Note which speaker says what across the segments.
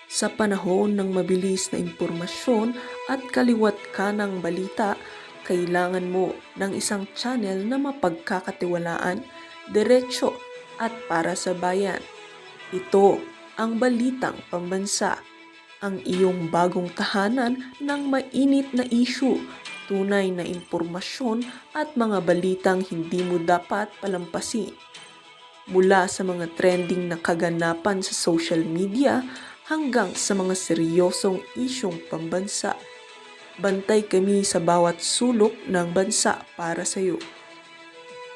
Speaker 1: Sa panahon ng mabilis na impormasyon at kaliwat kanang balita, kailangan mo ng isang channel na mapagkakatiwalaan, diretsyo at para sa bayan. Ito ang Balitang Pambansa, ang iyong bagong tahanan ng mainit na issue, tunay na impormasyon at mga balitang hindi mo dapat palampasin. Mula sa mga trending na kaganapan sa social media hanggang sa mga seryosong isyong pambansa. Bantay kami sa bawat sulok ng bansa para sa iyo.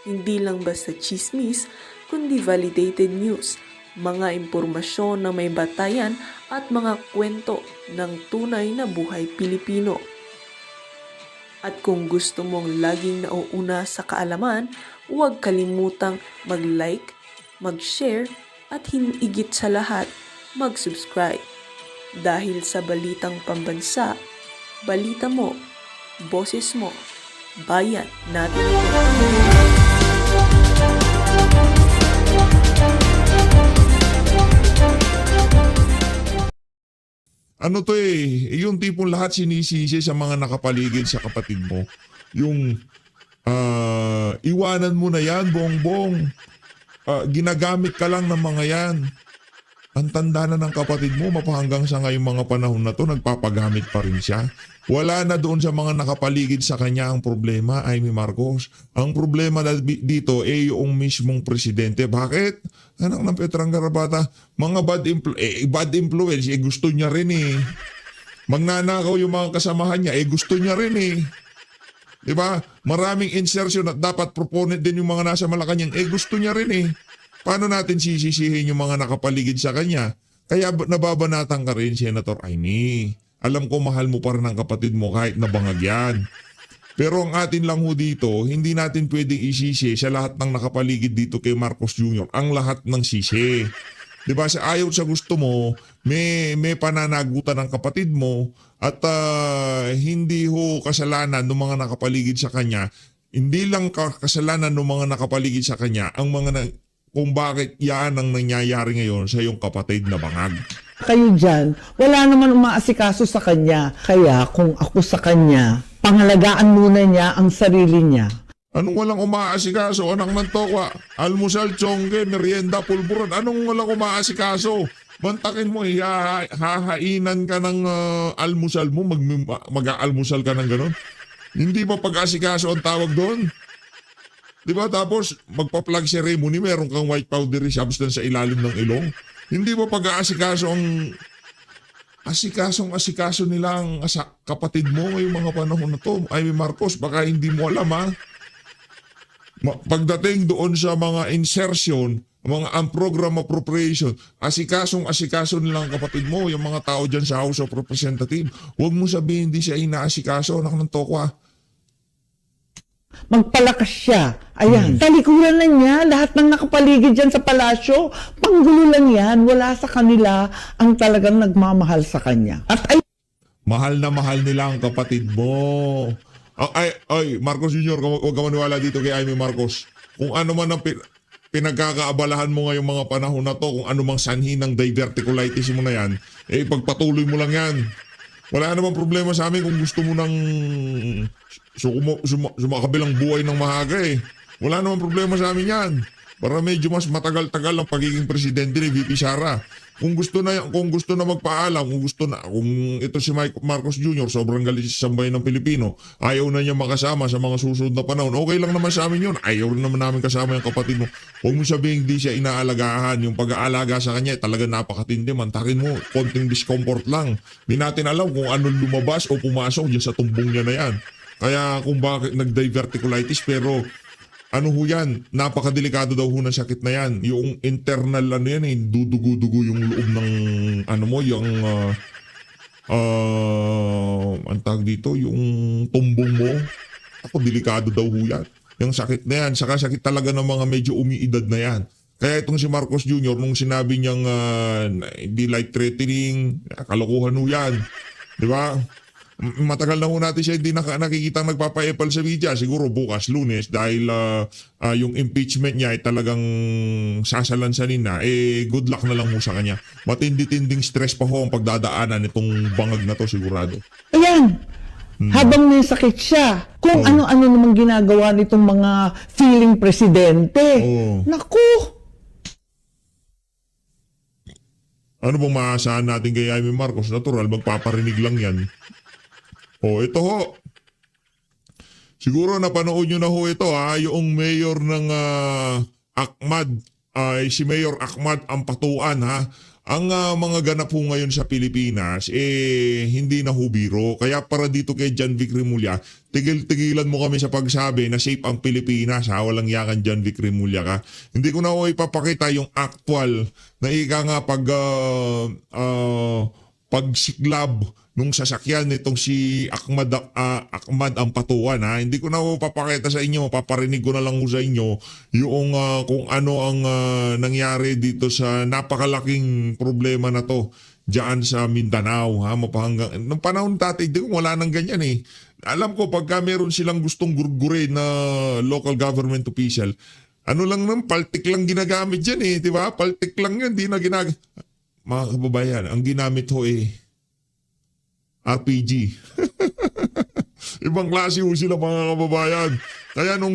Speaker 1: Hindi lang basta chismis, kundi validated news, mga impormasyon na may batayan at mga kwento ng tunay na buhay Pilipino. At kung gusto mong laging nauuna sa kaalaman, huwag kalimutang mag-like, mag-share at higit sa lahat, mag-subscribe. Dahil sa Balitang Pambansa, balita mo, boses mo, bayan natin ito.
Speaker 2: Ano to yung tipong lahat sinisisi sa mga nakapaligid sa kapatid mo. Yung iwanan mo na yan, bongbong. Ginagamit ka lang ng mga yan. Ang tanda na ng kapatid mo, mapahanggang sa ngayong mga panahon na to, nagpapagamit pa rin siya. Wala na doon sa mga nakapaligid sa kanya ang problema, Amy Marcos. Ang problema na dito yung mismong presidente. Bakit? Anak ng Petrang Garabata, mga bad influence, gusto niya rin eh. Magnanakaw yung mga kasamahan niya, gusto niya rin eh. Diba? Maraming insertion at dapat proponent din yung mga nasa Malacanang, gusto niya rin eh. Paano natin sisisihin yung mga nakapaligid sa kanya? Kaya nababanatan ka rin, Senator Amy. Alam ko mahal mo pa rin ang kapatid mo kahit nabangag yan. Pero ang atin lang ho dito, hindi natin pwedeng isisi sa lahat ng nakapaligid dito kay Marcos Jr. ang lahat ng sisi. Diba? Sa ayaw sa gusto mo, may pananagutan ng kapatid mo at hindi ho kasalanan ng mga nakapaligid sa kanya. Hindi lang kasalanan ng mga nakapaligid sa kanya ang mga kung bakit yan ang nangyayari ngayon sa iyong kapatid na bangag.
Speaker 3: Kayo dyan, wala naman umaasikaso sa kanya. Kaya kung ako sa kanya, pangalagaan muna niya ang sarili niya.
Speaker 2: Anong walang umaasikaso? Anak ng tokwa, almusal, tsongge, merienda, pulburon. Anong walang umaasikaso? Bantakin mo, hahainan ka ng almusal mo, mag-aalmusal ka ng ganon. Hindi ba pag-asikaso ang tawag doon? Diba? Tapos, magpa-plug ceremony, meron kang white powdery substance sa ilalim ng ilong. Hindi ba pag-aasikaso ang asikaso nila ang kapatid mo ngayong mga panahon na to? Ay, Marcos, baka hindi mo alam ha. Pagdating doon sa mga insertion, mga program appropriation, asikaso nila ang kapatid mo, yung mga tao dyan sa House of Representatives. Huwag mo sabihin hindi siya inaasikaso, anak ng tokwa.
Speaker 3: Magpalakas siya. Ayan. Talikuran na niya, lahat ng nakapaligid dyan sa palasyo, panggulo lang yan. Wala sa kanila ang talagang nagmamahal sa kanya. At ay...
Speaker 2: Mahal na mahal nila ang kapatid mo. Ay, Marcos Jr., huwag ka maniwala dito kay Amy Marcos. Kung ano man ang pinagkakaabalahan mo ngayong mga panahon na to, kung ano mang sanhi ng diverticulitis mo na yan, pagpatuloy mo lang yan. Wala namang problema sa amin kung gusto mo ng sumakabilang buhay ng mahaga eh. Wala namang problema sa amin yan. Para medyo mas matagal-tagal ang pagiging presidente ni VP Sara. Kung gusto na magpaalam, kung ito si Marcos Jr. sobrang galit sa sambayan ng Pilipino, ayaw na niya makasama sa mga susunod na panahon, okay lang naman sa amin yun. Ayaw naman namin kasama yung kapatid mo. Huwag mo sabihin hindi siya inaalagaan. Yung pag-aalaga sa kanya, talaga napakatindi. Mantakin mo, konting discomfort lang. Hindi natin alam kung anong lumabas o pumasok dyan sa tumbong niya na yan. Kaya kung bakit nag-diverticulitis, pero ano ho yan, napakadelikado daw ho ng sakit na yan. Yung internal dudugo-dugo yung loob ng yung ang tawag dito, yung tumbong mo. Ako, delikado daw ho yan. Yung sakit na yan, saka sakit talaga ng mga medyo umiidad na yan. Kaya itong si Marcos Jr., nung sinabi niyang hindi life-threatening, kalokohan ho yan. Di ba? Matagal na ho natin siya hindi nakikita nagpapa-epal sa media. Siguro bukas, Lunes, dahil yung impeachment niya ay talagang sasalansanin na. Good luck na lang ho sa kanya. Matindi-tinding stress pa ho ang pagdadaanan nitong bangag na to sigurado.
Speaker 3: Ayan. Habang may sakit siya, kung ano-ano namang ginagawa nitong mga feeling presidente. Naku!
Speaker 2: Ano bang maasahan natin kay Jaime Marcos? Natural, magpaparinig lang yan. Ito ho. Siguro napanood nyo na ho ito yung mayor ng Ahmad, si Mayor Ahmad Ampatuan Ang mga ganap po ngayon sa Pilipinas, hindi na ho biro. Kaya para dito kay John Vic Remulla, tigil-tigilan mo kami sa pagsabi na safe ang Pilipinas Walang yakan John Vic Remulla ka. Hindi ko na ho ipapakita yung actual na ika nga pagsiklab nung sasakyan nitong si Ahmad Ampatuan Hindi ko na ho papakita sa inyo, paparinig ko na lang ho sa inyo yung kung ano ang nangyari dito sa napakalaking problema na to diyan sa Mindanao mapahanggang nung panahon dati wala nang ganyan Alam ko pagka meron silang gustong gurgurin na local government official, ano lang nang paltik lang ginagamit diyan di ba? Paltik lang yan, di na ginag mga kababayan, ang ginamit ho RPG. Ibang klase ho sila mga kababayan. Kaya nung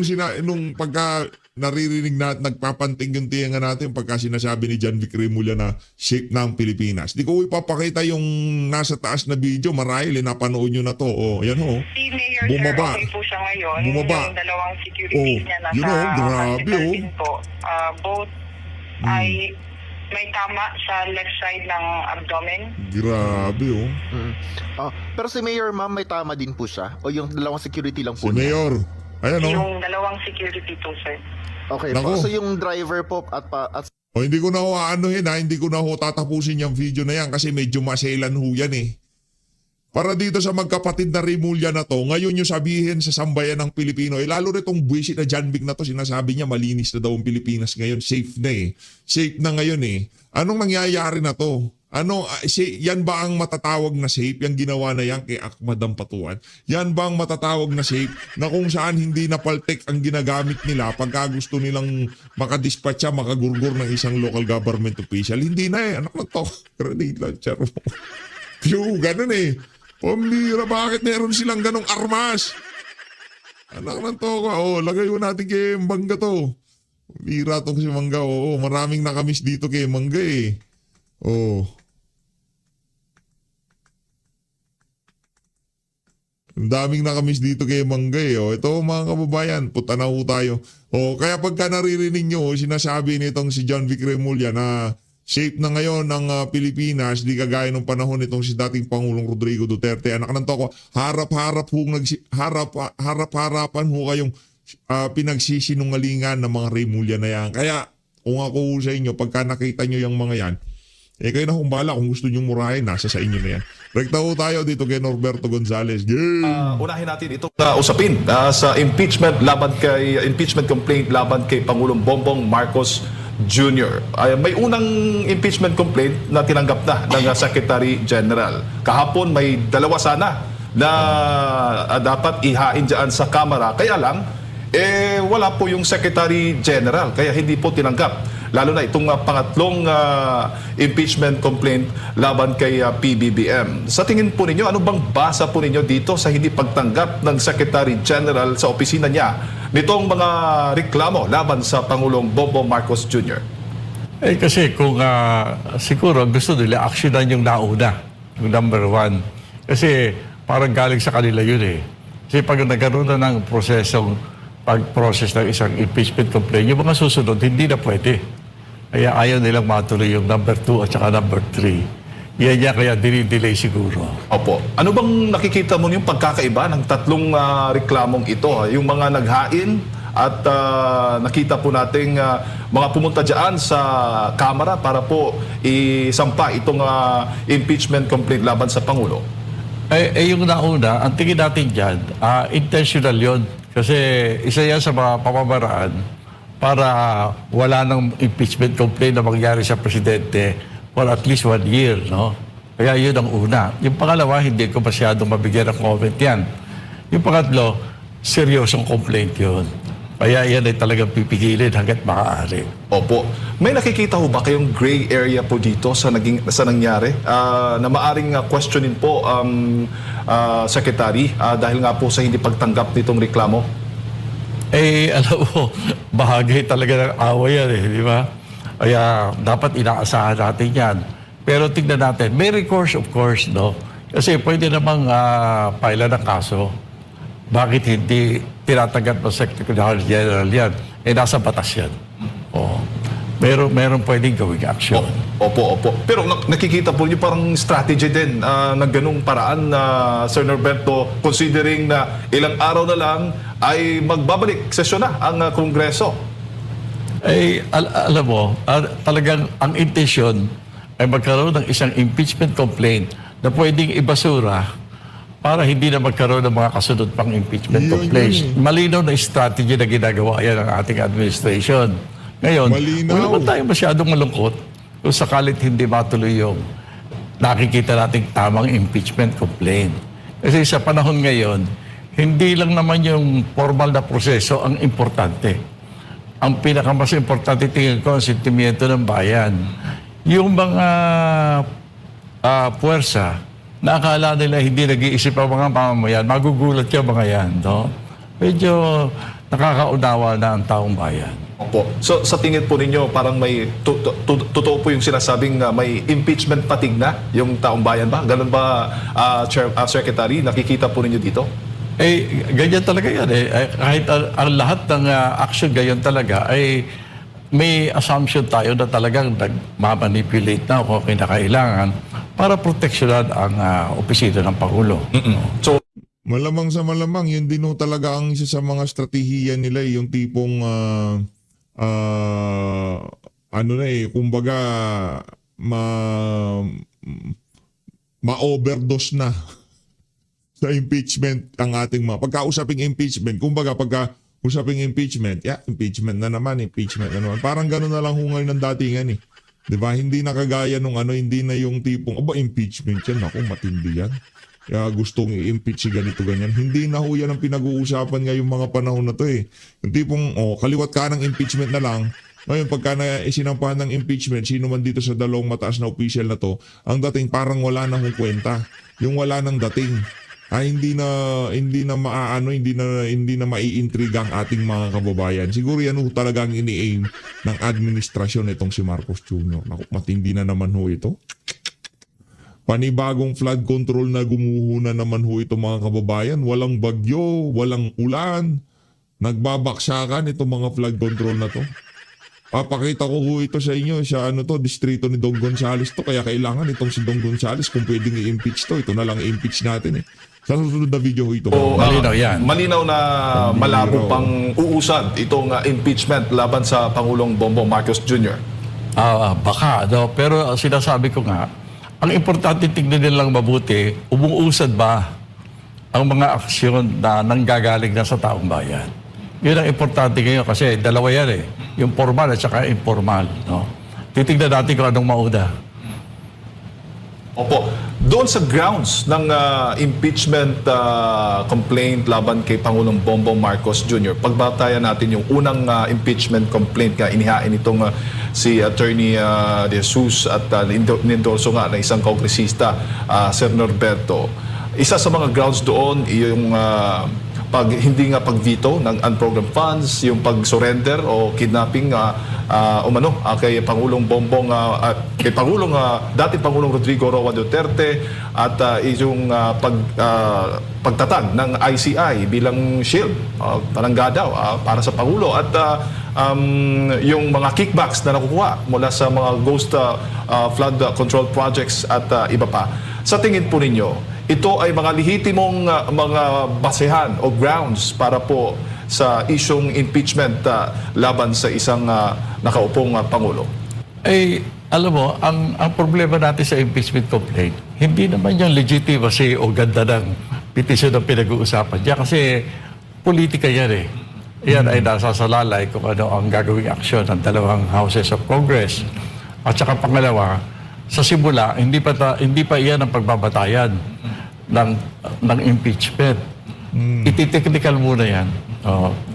Speaker 2: pagka naririnig na nagpapanting yung tiyangan natin pagka sinasabi ni John Vic Remulla na shape na ang Pilipinas. Di ko ipapakita yung nasa taas na video. Marahil napanood nyo na to. Ayan ho.
Speaker 4: Si Mayor
Speaker 2: Bumaba.
Speaker 4: Sir, okay po siya ngayon.
Speaker 2: Bumaba.
Speaker 4: Yung dalawang securities niya nasa
Speaker 2: grabe
Speaker 4: hospital din po. Both ay may tama sa left side ng abdomen.
Speaker 2: Grabe
Speaker 5: Pero si Mayor, ma'am, may tama din po siya? O yung dalawang security lang
Speaker 2: Si
Speaker 5: po niya?
Speaker 2: Mayor. Ayan
Speaker 4: Yung dalawang security po, sir.
Speaker 5: Okay
Speaker 2: Nako.
Speaker 5: po. So yung driver po at
Speaker 2: Hindi ko na ho hindi ko na ho tatapusin yung video na yan kasi medyo maselan ho yan Para dito sa magkapatid na Remulla na to, ngayon yung sabihin sa sambayan ng Pilipino, lalo ritong buwisit na John Vic na to, sinasabi niya malinis na daw ang Pilipinas ngayon, safe na Safe na ngayon Anong nangyayari na to? Yan ba ang matatawag na safe? Yung ginawa na yan kay Ahmad Ampatuan? Yan ba ang matatawag na safe? Na kung saan hindi napaltek ang ginagamit nila pagka gusto nilang makadispatcha, makagurgur ng isang local government official? Hindi na Anak na to. Grenade launcher mo. Ganun Pambira, bakit meron silang ganong armas? Anak ng toka, lagay mo natin kay Mangga to. Pambira tong si Mangga, maraming nakamiss dito kay Mangga Ang daming nakamiss dito kay Mangga Ito mga kababayan, puta na ho tayo. Kaya pagka naririnig nyo, sinasabi nitong si John Vic Remulla na shape na ngayon ng Pilipinas, di kagaya ng panahon nitong si dating Pangulong Rodrigo Duterte. Anak ng toko, harap-harapan ho kayong pinagsisinungalingan ng mga Remulla na yan. Kaya kung ako sa inyo, pagka nakita nyo yung mga yan, kayo na humbala kung gusto nyo murahin, nasa sa inyo na yan. Rekta ho tayo dito kay Norberto Gonzales.
Speaker 6: Unahin natin itong usapin sa impeachment complaint laban kay Pangulong Bongbong Marcos Jr. May unang impeachment complaint na tinanggap na ng Secretary General. Kahapon may dalawa sana na dapat ihain dyan sa Kamara. Kaya lang, wala po yung Secretary General. Kaya hindi po tinanggap. Lalo na itong pangatlong impeachment complaint laban kay PBBM. Sa tingin po ninyo, ano bang basa po ninyo dito sa hindi pagtanggap ng Secretary General sa opisina niya nitong mga reklamo laban sa Pangulong Bongbong Marcos Jr.?
Speaker 7: Kasi kung siguro gusto nila actionan yung nauna, yung number one. Kasi parang galing sa kanila yun Kasi pag nagkaroon na ng pag-process ng isang impeachment complaint, yung mga susunod, hindi na pwede. Kaya ayaw nilang matuloy yung number 2 at saka number 3. Yan niya kaya dinidelay siguro.
Speaker 6: Opo. Ano bang nakikita mo yung pagkakaiba ng tatlong reklamong ito? Yung mga naghain at nakita po nating mga pumunta dyan sa Kamara para po isampa itong impeachment complaint laban sa Pangulo.
Speaker 7: Yung nauna, ang tingin natin dyan, intentional yon. Kasi isa yan sa mga pamamaraan para wala ng impeachment complaint na mangyari sa presidente for at least 1 year, no? Kaya yun ang una. Yung pangalawa, hindi ko masyadong mabigyan ng comment yan. Yung pangatlo, seryosong complaint yun. Kaya yan ay talagang pipigilin hanggat maaari.
Speaker 6: Opo. May nakikita ho ba kayong gray area po dito sa nangyari? Na maaring questionin po, Secretary, dahil nga po sa hindi pagtanggap nitong reklamo?
Speaker 7: Alam mo, bahagi talaga ng away yan di ba? Kaya dapat inaasahan natin yan. Pero tignan natin, may recourse of course, no? Kasi pwede namang paila ng kaso. Bakit hindi tinatanggap ng Secretary General yan? Nasa batas yan. Oo. Meron pwedeng gawing action.
Speaker 6: Opo. Pero nakikita po niyo parang strategy din ng ganung paraan na Sir Norberto, considering na ilang araw na lang ay magbabalik sesyon na ang Kongreso.
Speaker 7: Alam mo, talagang ang intention ay magkaroon ng isang impeachment complaint na pwedeng ibasura para hindi na magkaroon ng mga kasunod pang impeachment complaints. Malinaw na strategy na ginagawa yan ng ating administration. Ngayon, wala naman tayo masyadong malungkot kung sakalit hindi matuloy yung nakikita nating tamang impeachment complaint. Kasi sa panahon ngayon, hindi lang naman yung formal na proseso ang importante. Ang pinakamas importante tingin ko ang sentimiento ng bayan. Yung mga puwersa na akala nila hindi nag-iisip ang mga mamamayan, magugulat yung mga yan. No? Medyo nakakaunawa na ang taong bayan.
Speaker 6: Opo. So sa tingin po ninyo, parang may totoo po yung sinasabing may impeachment fatigue na yung taong bayan ba? Ganun ba, Secretary? Nakikita po ninyo dito?
Speaker 7: Ganyan talaga yan kahit ang lahat ng action ganyan talaga ay may assumption tayo na talagang nagmamanipulate na kung kinakailangan para proteksyonan ang opisina ng Pangulo.
Speaker 6: So,
Speaker 2: Malamang sa malamang, yun din ho talaga ang isa sa mga strategiya nila, yung tipong kumbaga ma-overdose na sa impeachment ang ating pagkausaping impeachment, kumbaga pagkausaping impeachment, impeachment na naman. Parang gano'n na lang ho ngayon ng datingan eh. 'Di ba? Hindi na kagaya nung hindi na yung tipong impeachment yan, ako matindi yan. Kaya gustong i-impeach si ganito ganyan. Hindi na ho yan ang pinag-uusapan ngayong mga panahon na to eh. Yung tipong kaliwat ka ng impeachment na lang. Ngayon pagka isinampahan ng impeachment, sino man dito sa dalawang mataas na official na to, ang dating parang wala na hong kwenta. Yung wala nang dating. Hindi na maiintriga ang ating mga kababayan. Siguro yan ho talagang ini-aim ng administrasyon itong si Marcos Jr. Naku, matindi na naman ho ito. Panibagong flood control na gumuho na naman ho ito mga kababayan. Walang bagyo, walang ulan. Nagbabaksakan itong mga flood control na to. Papakita ko ho ito sa inyo sa distrito ni Dong Gonzales to. Kaya kailangan itong si Dong Gonzales kung pwedeng i-impeach to. Ito na lang i-impeach natin eh. Sa susunod na video ho ito.
Speaker 7: Malinaw yan.
Speaker 6: Malinaw na malabo pang uusad itong impeachment laban sa Pangulong Bongbong Marcos Jr.
Speaker 7: Baka, pero sinasabi ko nga, ang importante tignan nilang mabuti, umuusad ba ang mga aksyon na nanggagaling na sa taong bayan. Yun ang importante ngayon kasi dalawa yan eh. Yung formal at saka informal. No? Titignan natin kung anong mauna.
Speaker 6: Opo. Doon sa grounds ng impeachment complaint laban kay Pangulong Bongbong Marcos Jr., pagbatayan natin yung unang impeachment complaint nga inihain itong si Attorney De Jesus at nindorso nga na isang kongresista, Sir Norberto. Isa sa mga grounds doon yung hindi nga pag-veto ng unprogrammed funds, yung pag-surrender o kidnapping kay Pangulong Bongbong kay dating Pangulong Rodrigo Roa Duterte at yung pagtatag ng ICI bilang shield, panangga daw para sa Pangulo at yung mga kickbacks na nakukuha mula sa mga ghost flood control projects at iba pa. Sa tingin po ninyo, ito ay mga lehitimong mga basehan o grounds para po sa isyong impeachment laban sa isang nakaupong Pangulo?
Speaker 7: Alam mo, ang problema natin sa impeachment complaint, hindi naman yung legitimacy o ganda ng petisyon ng pinag-uusapan diyan kasi politika yan eh. Yan ay nasasalalay kung ano ang gagawing aksyon ng dalawang houses of Congress. At saka pangalawa, sa simula, hindi pa iyan ang pagbabatayan ng impeachment. Iti-technical muna yan.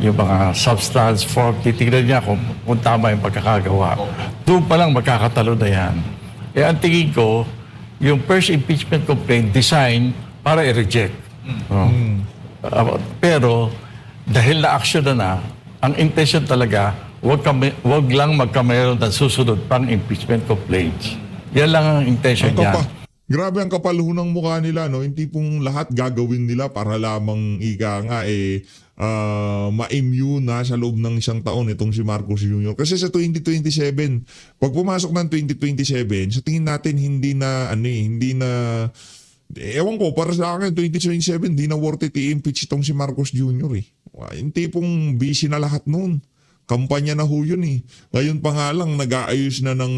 Speaker 7: Yung mga substance, form, titignan niya kung tama yung pagkakagawa. Doon pa lang magkakatalo na yan. Ang tingin ko, yung first impeachment complaint design para i-reject. Pero dahil na-action na, ang intention talaga, wag lang magkameron ng susunod pang impeachment complaints. Yan lang ang intention niya.
Speaker 2: Grabe ang kapal ho ng mukha nila, no? Hindi pong lahat gagawin nila para lamang ma-immune na sa loob ng isang taon itong si Marcos Jr. Kasi sa 2027, pag pumasok ng 2027, sa tingin natin ewan ko, para sa akin, 2027, hindi na worth it i-impeach itong si Marcos Jr. Yung tipong busy na lahat noon. Kampanya na ho yun eh. Ngayon pa nga lang, nag-aayos na ng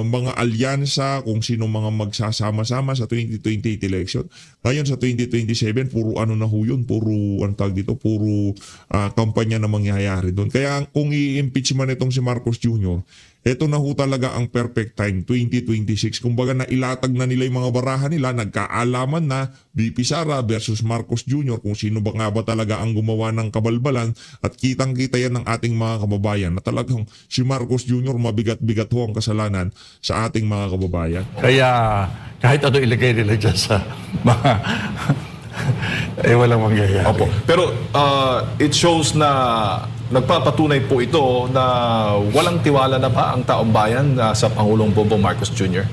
Speaker 2: mga alyansa kung sino mga magsasama-sama sa 2028 election. Ngayon sa 2027, puro ano na ho yun, puro kampanya na mangyayari doon. Kaya kung i-impeach man itong si Marcos Jr., ito na ho talaga ang perfect time, 2026. Kumbaga nailatag na nila yung mga barahan nila, nagkaalaman na BP Sara versus Marcos Jr. kung sino ba nga ba talaga ang gumawa ng kabalbalan, at kitang-kita yan ng ating mga kababayan na talagang si Marcos Jr. mabigat-bigat ho ang kasalanan sa ating mga kababayan.
Speaker 7: Kaya kahit ano ilagay nila dyan sa mga walang mangyayari.
Speaker 6: Opo. Pero it shows na nagpapatunay po ito na walang tiwala na ba ang taong bayan sa Pangulong Bongbong Marcos Jr.?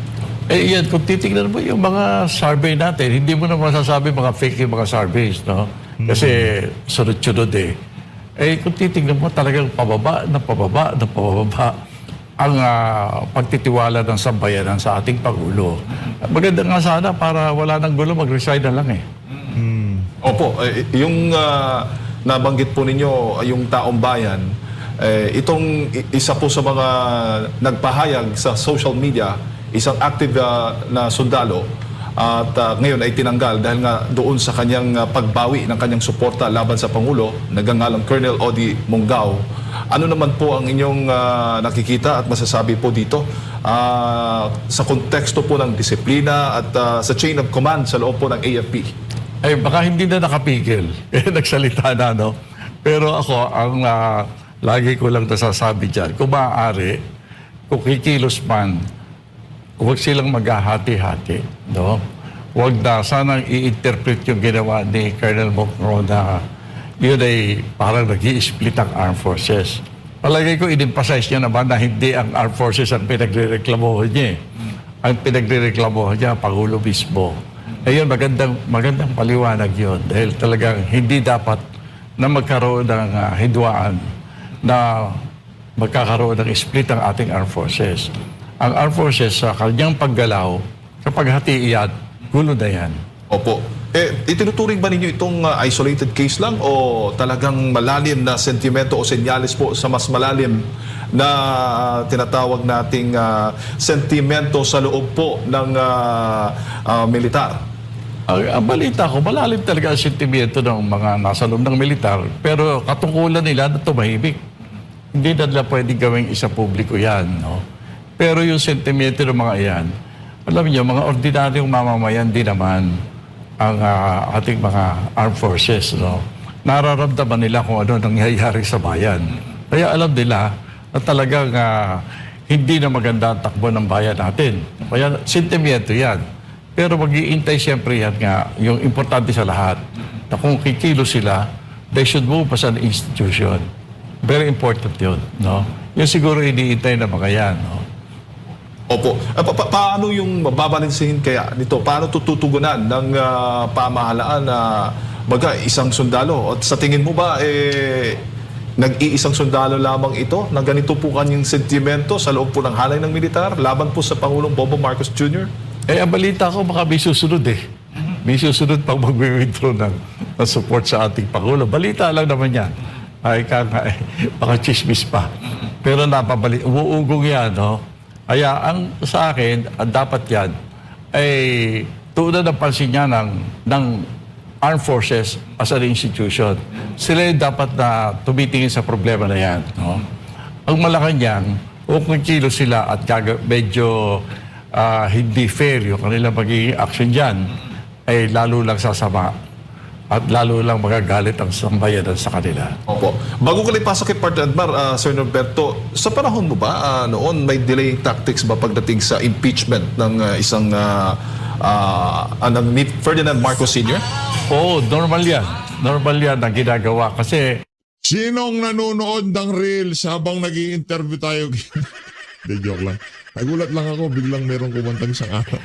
Speaker 7: Yan, kung titignan mo yung mga survey natin, hindi mo na masasabi mga fake yung mga surveys, no? Kasi sunod-sunod kung titignan mo talagang pababa ang pagtitiwala ng sambayanan sa ating Pangulo. Maganda nga sana para wala nang gulo, mag-resign na lang
Speaker 6: Opo, yung nabanggit po ninyo, yung taong bayan, itong isa po sa mga nagpahayag sa social media, isang active na sundalo, at ngayon ay tinanggal dahil nga doon sa kanyang pagbawi ng kanyang suporta laban sa Pangulo, nagngangalang Colonel Odi Mongao. Ano naman po ang inyong nakikita at masasabi po dito sa konteksto po ng disiplina at sa chain of command sa loob po ng AFP?
Speaker 7: Baka hindi na nakapigil. Nagsalita na, no? Pero ako, ang lagi ko lang nasasabi dyan, kung maaari, kung kikilos man, huwag silang maghahati-hati, no? Huwag na sanang i-interpret yung ginawa ni Colonel Mongao na yun ay parang nag-i-split ang armed forces. Palagay ko, in-emphasize niya naman na hindi ang armed forces ang pinagre-reklamohan niya. Ang pinagre-reklamohan niya, Pangulo mismo. Ayun, magandang paliwanag yun. Dahil talagang hindi dapat na magkaroon ng hidwaan na magkakaroon ng split ang ating armed forces. Ang armed forces sa kanyang paggalaw, kapag hati iyan, gulo na yan.
Speaker 6: Opo. Itinuturing ba ninyo itong isolated case lang o talagang malalim na sentimento o senyales po sa mas malalim na tinatawag nating sentimento sa loob po ng militar?
Speaker 7: Ang balita ko, malalim talaga ang sentimento ng mga nasa loob ng militar, pero katungkulan nila na tumahimik. Hindi na nila pwedeng gawing isa publiko yan, no? Pero yung sentimento ng mga yan, alam niyo, mga ordinaryong mamamayan din naman ang ating mga armed forces, no? Nararamdaman nila kung ano nangyayari sa bayan. Kaya alam nila na talagang hindi na maganda ang takbo ng bayan natin. Kaya sentimento yan. Pero mag-iintay siyempre yan nga, yung importante sa lahat, na kung kikilo sila, they should move as an institution. Very important yun, no? Yung siguro iniintay na mga yan, no?
Speaker 6: Opo. Paano yung babalansin kaya nito? Paano tututugunan ng pamahalaan na isang sundalo? At sa tingin mo ba, nag-iisang sundalo lamang ito na ganito po kanyang sentimento sa loob po ng halay ng militar laban po sa Pangulong Bongbong Marcos Jr.?
Speaker 7: Ang balita ko baka may susunod May susunod pang mag-withdraw ng support sa ating Pangulo. Balita lang naman yan. Baka chismis pa. Pero uugong yan, no? Kaya sa akin, dapat yan ay tuunan ng pansin niya ng armed forces as an institution. Sila yung dapat na tumitingin sa problema na yan, no? Ang Malacanang, kung kilo sila at medyo hindi fair yung kanilang magiging action dyan, ay lalo lang sasama at lalo lang magagalit ang sambayanan sa kanila.
Speaker 6: Opo. Bago ko lang pasok kay Partner Admar, Sir Norberto, sa panahon mo ba, noon may delaying tactics ba pagdating sa impeachment ng isang ni Ferdinand Marcos Sr.?
Speaker 7: Oo, normal yan. Normal yan ang ginagawa kasi
Speaker 2: Sinong nanonood ng reels habang nag interview tayo? De, joke lang. Nagulat lang ako, biglang merong kumantang isang araw.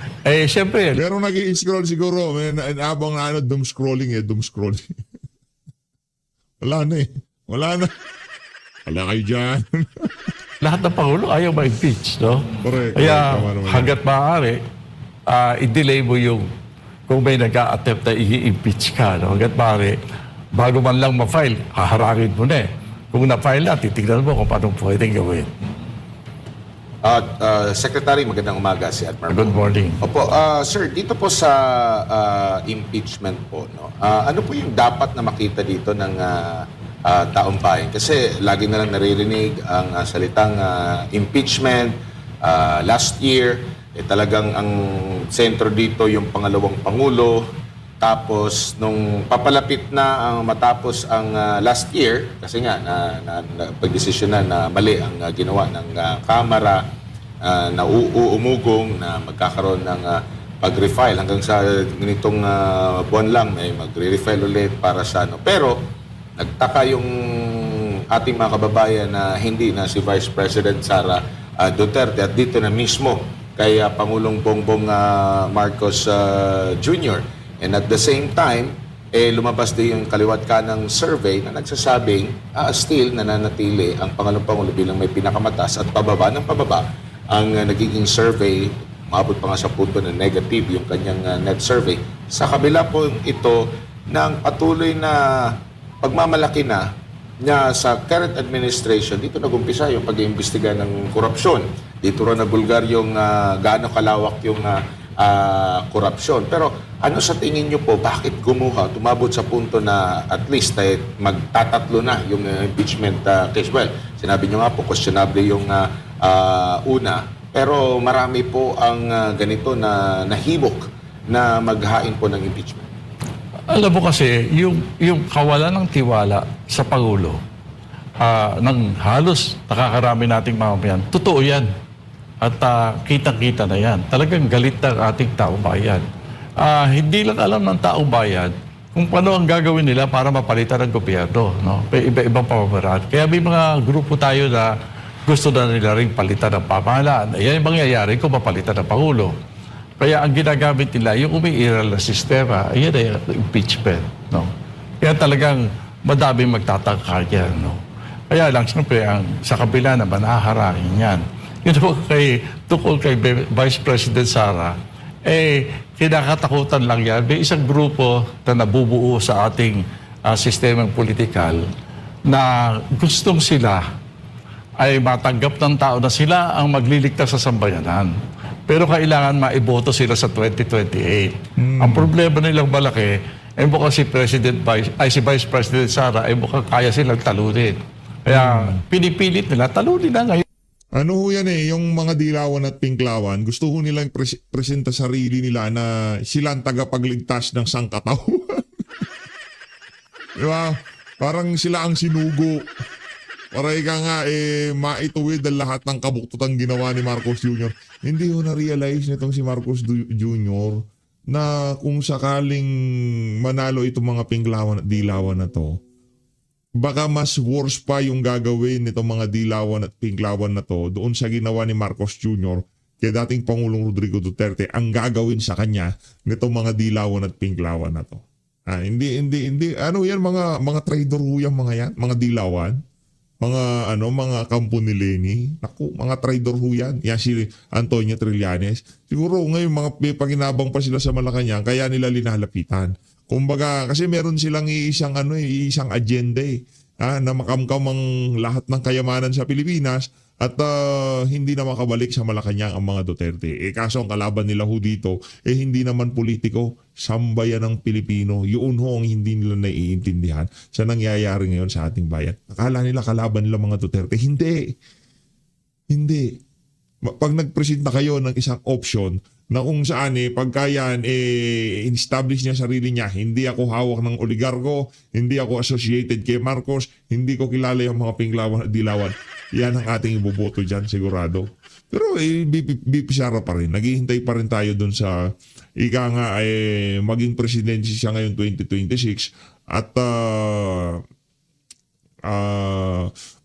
Speaker 7: siyempre,
Speaker 2: Pero nag-i-scroll siguro, abang na doom scrolling. Wala na eh. Wala kayo dyan.
Speaker 7: lahat ng Pangulo ayaw ma-impeach, no?
Speaker 2: Correct.
Speaker 7: Kaya
Speaker 2: Tama naman.
Speaker 7: hanggat maaari, i-delay mo yung kung may nag-a-attempt na i-impeach ka, no? Hanggat maaari, bago man lang ma-file, haharangin mo na eh. Kung na-file na, titignan mo kung paano pwedeng gawin.
Speaker 8: Secretary, magandang umaga si Admiral.
Speaker 7: Good morning.
Speaker 8: Opo, sir, dito po sa impeachment po, no? Ano po yung dapat na makita dito ng taong bayan? Kasi lagi na lang naririnig ang salitang impeachment. Last year, talagang ang sentro dito yung pangalawang Pangulo. Tapos, nung papalapit na ang matapos ang last year, kasi nga, pagdesisyon na mali ang ginawa ng Kamara, na uumugong na magkakaroon ng pag-refile. Hanggang sa ganitong buwan lang, may magre-refile ulit para sa ano. Pero, nagtaka yung ating mga kababayan na hindi na si Vice President Sara Duterte at dito na mismo kay Pangulong Bongbong Marcos Jr. And at the same time, lumabas din yung kaliwat kanang survey na nagsasabing still nananatili ang Pangulong Pangulo bilang may pinakamataas at pababa ng pababa ang nagiging survey. Maabot pa nga sa punto na negative yung kanyang net survey. Sa kabila po ito ng patuloy na pagmamalaki na niya sa current administration, dito nagumpisa yung pag-iimbestiga ng korupsyon. Dito rin nabulgar yung gaano kalawak yung korupsyon. Pero ano sa tingin nyo po, bakit tumabot sa punto na at least magtatatlo na yung impeachment case? Well, sinabi nyo nga po, questionable yung una, pero marami po ang ganito na nahibok na maghain po ng impeachment.
Speaker 7: Alam mo kasi, yung kawalan ng tiwala sa Pangulo, ng halos nakakarami nating mamamayan, totoo yan. At kitang-kita na yan. Talagang galit ng ating taong bayan. Hindi lang alam ng taong bayan kung paano ang gagawin nila para mapalitan ng gobyerno. No? May iba-ibang pamamaraan. Kaya may mga grupo tayo na gusto na nila rin palitan ng pamahalaan. Yan yung mangyayari kung mapalitan ng Pangulo. Kaya ang ginagamit nila, yung umiiral na sistema, ayan ay impeachment. No? Kaya talagang madaming magtatangka yan. No? Kaya lang, siyempre, sa kabila naman, haharangin yan. Yun po tungkol kay Vice President Sara, kinakatakutan lang yan. May isang grupo na nabubuo sa ating sistemang politikal na gustong sila ay matanggap ng tao na sila ang magliligtas sa sambayanan. Pero kailangan maiboto sila sa 2028. Ang problema nilang malaki, mukhang si Vice President Sara, mukhang kaya silang talunin. Kaya pinipilit nila, talunin na ngayon.
Speaker 2: Ano ho yan yung mga dilawan at pinklawan, gusto ho nilang presenta sarili nila na sila ang tagapagligtas ng sangkatauhan. Diba? Parang sila ang sinugo. Para ika nga, maituwid ang lahat ng kabuktutang ginawa ni Marcos Jr. Hindi ho na-realize nitong si Marcos Jr. na kung sakaling manalo itong mga pinklawan at dilawan na to, baka mas worse pa yung gagawin nitong mga dilawan at pinklawan na to doon sa ginawa ni Marcos Jr. kay dating Pangulong Rodrigo Duterte ang gagawin sa kanya nitong mga dilawan at pinklawan na to. Hindi, ano yan, mga traitor ho yan, mga dilawan, mga kampo ni Lenny. Naku, mga traitor ho yan. Yan si Antonio Trillanes. Siguro ngayon mga paginabang pa sila sa Malacanang kaya nila linalapitan. Kumbaga, kasi meron silang iisang agenda na makamkam ang lahat ng kayamanan sa Pilipinas at hindi na makabalik sa Malacanang ang mga Duterte. Kaso ang kalaban nila ho dito, hindi naman politiko, sambayan ng Pilipino. Yun ho ang hindi nila naiintindihan sa nangyayari ngayon sa ating bayan. Akala nila kalaban nila mga Duterte. Hindi. pag nagpresenta kayo ng isang option na kung saan pagka yan establish niya sarili niya, hindi ako hawak ng oligarko, hindi ako associated kay Marcos, hindi ko kilala yung mga pinglawan at dilawan, yan ang ating iboboto dyan sigurado. Pero BP Sara pa rin, naghihintay pa rin tayo dun sa ika nga maging presidency siya ngayon 2026 at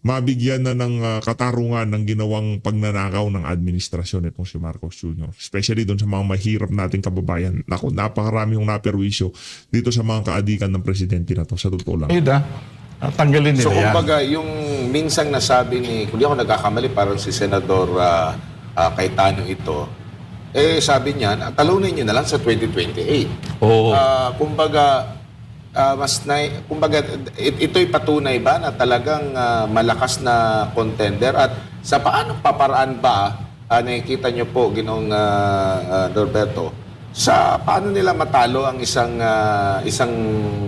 Speaker 2: mabigyan na ng katarungan ng ginawang pagnanakaw ng administrasyon itong si Marcos Jr. Especially doon sa mga mahirap nating kababayan. Naku, napakarami yung naperwisyo dito sa mga kaadikan ng presidente na to, sa totoo lang.
Speaker 7: Tanggalin nila
Speaker 8: So,
Speaker 7: yan.
Speaker 8: kumbaga, yung minsang nasabi ni, kung di ako nagkakamali, parang si Senador Cayetano ito, sabi niya, talunin niyo na lang sa 2028.
Speaker 7: Oo.
Speaker 8: Kumbaga, ito'y patunay ba na talagang malakas na contender at sa paano paparaan ba nakikita niyo po Ginoong Norberto sa paano nila matalo ang isang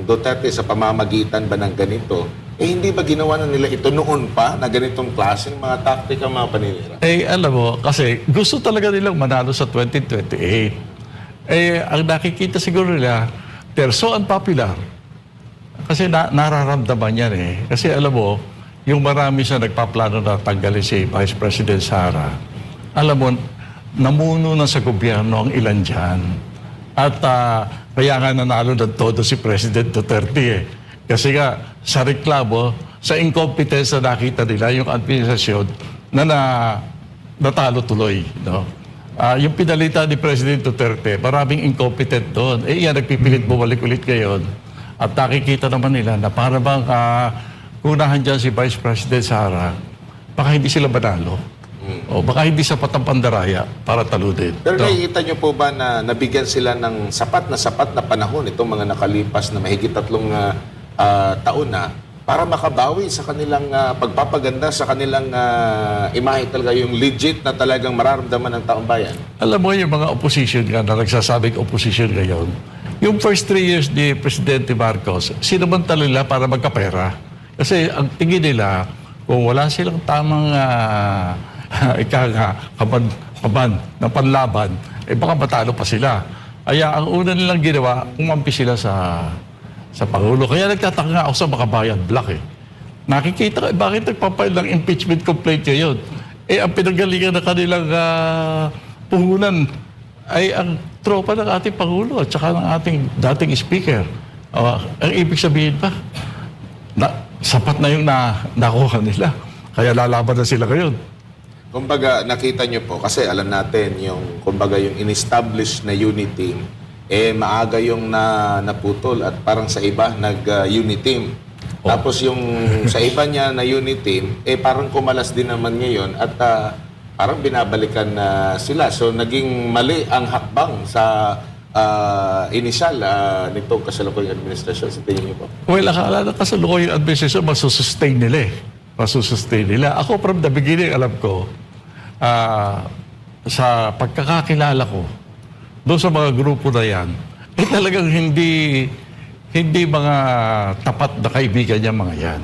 Speaker 8: Duterte sa pamamagitan ba ng ganito hindi ba ginawa na nila ito noon pa na ganitong klaseng mga taktika mga paninira?
Speaker 7: Alam mo, kasi gusto talaga nilang manalo sa 2028. Ang nakikita siguro nila, they're so unpopular. Kasi nararamdaman yan Kasi alam mo, yung marami sa nagpaplano na tanggalin si Vice President Sara, alam mo, namuno na sa gobyerno ang ilan dyan. At kaya nga nanalo ng todo si President Duterte Kasi nga, sa reklamo, sa incompetence na nakita nila, yung administrasyon na natalo tuloy. No? Yung pinalita ni President Duterte, maraming incompetent doon. Yan, nagpipilit bumalik ulit ngayon. At nakikita naman nila na para bang unahan dyan si Vice President Sara, baka hindi sila manalo. O baka hindi sapat ang pandaraya para talunin.
Speaker 8: Pero nakikita nyo po ba na nabigyan sila ng sapat na panahon itong mga nakalipas na mahigit 3 taon na para makabawi sa kanilang pagpapaganda sa kanilang imahe talaga, yung legit na talagang mararamdaman ng taong bayan? Alam
Speaker 7: mo yung mga opposition nga na nagsasabing opposition ngayon, yung first 3 years ni Presidente Marcos, sinamantala nila para magkapera. Kasi ang tingin nila, kung wala silang tamang kaban ng panlaban, baka matalo pa sila. Kaya ang una nilang ginawa, umampi sila sa Pangulo. Kaya nagtataka nga ako sa Makabayan Black Nakikita ka, bakit nagpapail ng impeachment complaint ngayon? Ang pinanggalingan na kanilang puhunan ay ang tropa ng ating Pangulo at saka ng ating dating speaker. Ang ibig sabihin pa, sapat na yung nakuha nila. Kaya lalaban na sila ngayon.
Speaker 8: Kumbaga, nakita nyo po, kasi alam natin, yung in-establish na unit team, maaga yung naputol at parang sa iba nag-unit team. Tapos yung sa iba niya na unit team, parang kumalas din naman ngayon at parang binabalikan na sila. So, naging mali ang hakbang sa inisyal nitong kasalukuyang administrasyon. Sa tingin niyo po?
Speaker 7: Well, akala na kasalukuyang administrasyon, masusustain nila masusustain nila. Ako from the beginning, alam ko, sa pagkakakilala ko, doon sa mga grupo na yan, talagang hindi mga tapat na kaibigan niya mga yan.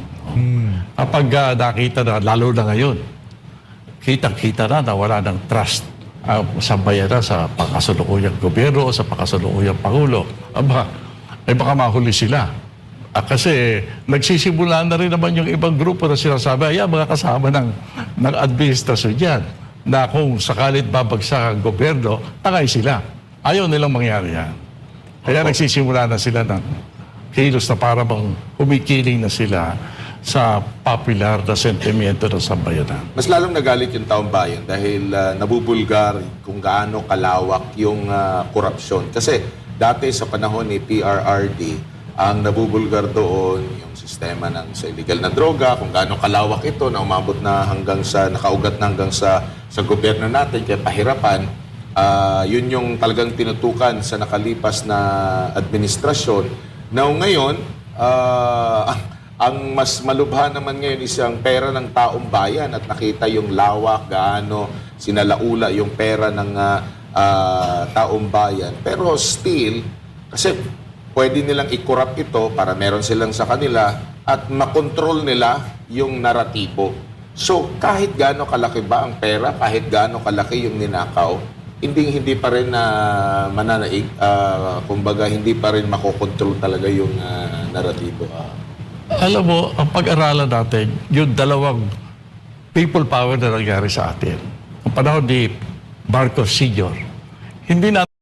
Speaker 7: Kapag nakita na, lalo na ngayon, kitang-kita na wala ng trust sa bayaran, sa pakasalukuyang gobyerno o sa pakasalukuyang Pangulo. Baka mahuli sila. Kasi nagsisimula na rin naman yung ibang grupo na sinasabi, mga kasama ng administrasyon yan, na kung sakalit babagsak ang gobyerno, tangay sila. Ayaw nilang mangyari yan. Kaya nagsisimula na sila ng kilos na para bang humikiling na sila sa popular na sentimiento ng sambayanan.
Speaker 8: Mas lalong nagalit yung taong bayan dahil nabubulgar kung gaano kalawak yung korupsyon. Kasi dati sa panahon ni PRRD, ang nabubulgar doon yung sistema sa illegal na droga, kung gaano kalawak ito na umabot na nakaugat na hanggang sa gobyerno natin, kaya pahirapan. Yun yung talagang tinutukan sa nakalipas na administrasyon. Now ngayon, ang mas malubha naman ngayon is ang pera ng taong bayan at nakita yung lawak, gaano sinalaula yung pera ng taong bayan. Pero still, kasi pwede nilang i-corrupt ito para meron silang sa kanila at makontrol nila yung naratibo. So, kahit gaano kalaki ba ang pera, kahit gaano kalaki yung ninakaw, hindi pa rin mananaig, kumbaga hindi pa rin makokontrol talaga yung naratibo.
Speaker 7: Alam mo, ang pag-aralan natin, yung dalawang people power na nangyari sa atin. Ang panahon ni Marcos Sr., hindi natin